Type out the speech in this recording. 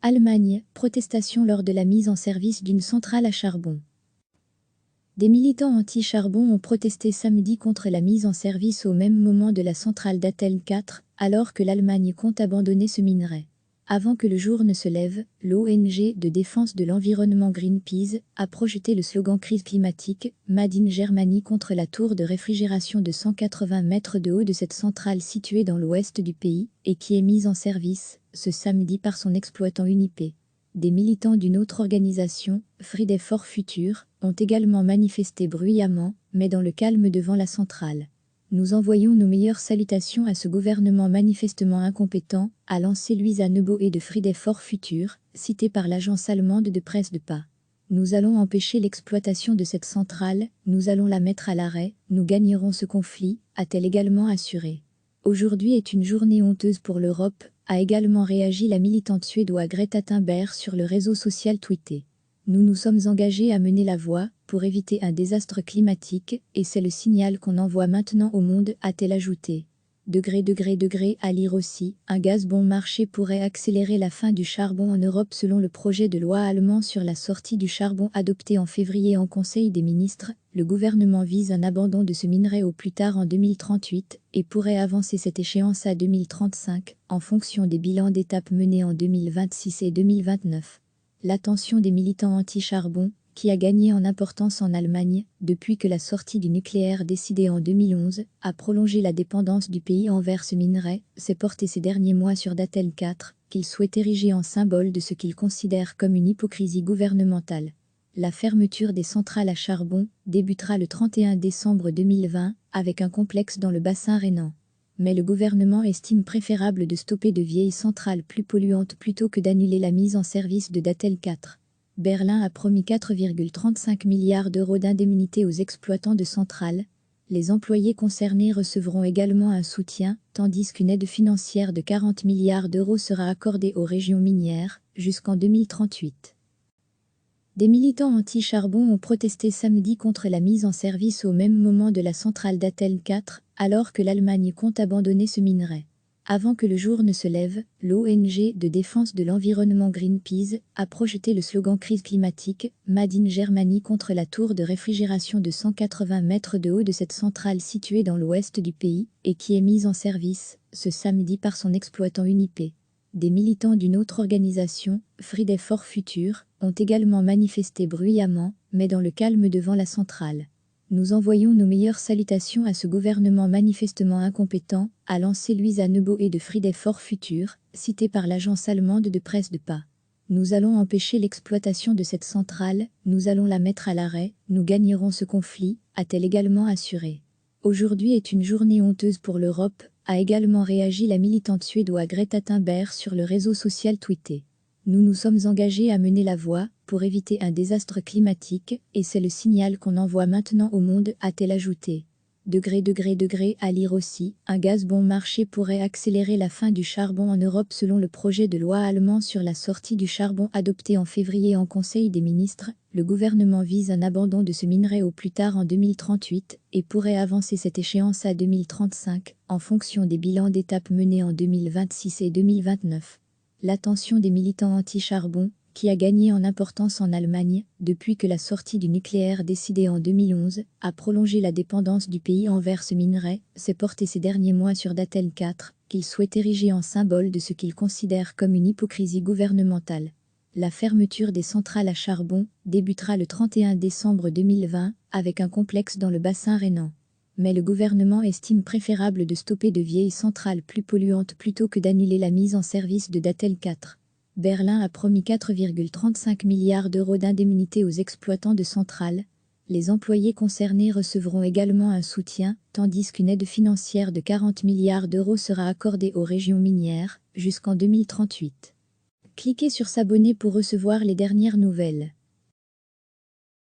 Allemagne, protestation lors de la mise en service d'une centrale à charbon. Des militants anti-charbon ont protesté samedi contre la mise en service au même moment de la centrale d'Atheln 4, alors que l'Allemagne compte abandonner ce minerai. Avant que le jour ne se lève, l'ONG de défense de l'environnement Greenpeace a projeté le slogan crise climatique, Made in Germany contre la tour de réfrigération de 180 mètres de haut de cette centrale située dans l'ouest du pays et qui est mise en service ce samedi par son exploitant Unipe. Des militants d'une autre organisation, Fridays for Future, ont également manifesté bruyamment, mais dans le calme devant la centrale. Nous envoyons nos meilleures salutations à ce gouvernement manifestement incompétent, a lancé Louisa Neboe de Fridays for Future, citée par l'agence allemande de presse de PA. Nous allons empêcher l'exploitation de cette centrale, nous allons la mettre à l'arrêt, nous gagnerons ce conflit, a-t-elle également assuré. Aujourd'hui est une journée honteuse pour l'Europe, a également réagi la militante suédoise Greta Thunberg sur le réseau social tweeté. Nous nous sommes engagés à mener la voie pour éviter un désastre climatique et c'est le signal qu'on envoie maintenant au monde, a-t-elle ajouté. À lire aussi, un gaz bon marché pourrait accélérer la fin du charbon en Europe selon le projet de loi allemand sur la sortie du charbon adopté en février en Conseil des ministres. Le gouvernement vise un abandon de ce minerai au plus tard en 2038 et pourrait avancer cette échéance à 2035 en fonction des bilans d'étape menés en 2026 et 2029. L'attention des militants anti-charbon, qui a gagné en importance en Allemagne, depuis que la sortie du nucléaire décidée en 2011 a prolongé la dépendance du pays envers ce minerai, s'est portée ces derniers mois sur Datteln 4, qu'il souhaite ériger en symbole de ce qu'il considère comme une hypocrisie gouvernementale. La fermeture des centrales à charbon débutera le 31 décembre 2020, avec un complexe dans le bassin rhénan. Mais le gouvernement estime préférable de stopper de vieilles centrales plus polluantes plutôt que d'annuler la mise en service de Datteln 4. Berlin a promis 4,35 milliards d'euros d'indemnités aux exploitants de centrales. Les employés concernés recevront également un soutien, tandis qu'une aide financière de 40 milliards d'euros sera accordée aux régions minières, jusqu'en 2038. Des militants anti-charbon ont protesté samedi contre la mise en service au même moment de la centrale d'Atheln 4, alors que l'Allemagne compte abandonner ce minerai. Avant que le jour ne se lève, l'ONG de défense de l'environnement Greenpeace a projeté le slogan crise climatique, Made in Germany contre la tour de réfrigération de 180 mètres de haut de cette centrale située dans l'ouest du pays et qui est mise en service ce samedi par son exploitant Unipe. Des militants d'une autre organisation, Fridays for Future, ont également manifesté bruyamment, mais dans le calme devant la centrale. Nous envoyons nos meilleures salutations à ce gouvernement manifestement incompétent, a lancé Louisa Neboe de Fridays for Future, citée par l'agence allemande de presse de PA. Nous allons empêcher l'exploitation de cette centrale, nous allons la mettre à l'arrêt, nous gagnerons ce conflit, a-t-elle également assuré. Aujourd'hui est une journée honteuse pour l'Europe, a également réagi la militante suédoise Greta Thunberg sur le réseau social tweeté. Nous nous sommes engagés à mener la voie pour éviter un désastre climatique et c'est le signal qu'on envoie maintenant au monde, a-t-elle ajouté. À lire aussi, un gaz bon marché pourrait accélérer la fin du charbon en Europe selon le projet de loi allemand sur la sortie du charbon adopté en février en Conseil des ministres. Le gouvernement vise un abandon de ce minerai au plus tard en 2038 et pourrait avancer cette échéance à 2035 en fonction des bilans d'étape menés en 2026 et 2029. L'attention des militants anti-charbon, qui a gagné en importance en Allemagne, depuis que la sortie du nucléaire décidée en 2011 a prolongé la dépendance du pays envers ce minerai, s'est portée ces derniers mois sur Datteln 4, qu'il souhaite ériger en symbole de ce qu'il considère comme une hypocrisie gouvernementale. La fermeture des centrales à charbon débutera le 31 décembre 2020, avec un complexe dans le bassin rhénan. Mais le gouvernement estime préférable de stopper de vieilles centrales plus polluantes plutôt que d'annuler la mise en service de Datteln 4. Berlin a promis 4,35 milliards d'euros d'indemnités aux exploitants de centrales. Les employés concernés recevront également un soutien, tandis qu'une aide financière de 40 milliards d'euros sera accordée aux régions minières, jusqu'en 2038. Cliquez sur s'abonner pour recevoir les dernières nouvelles.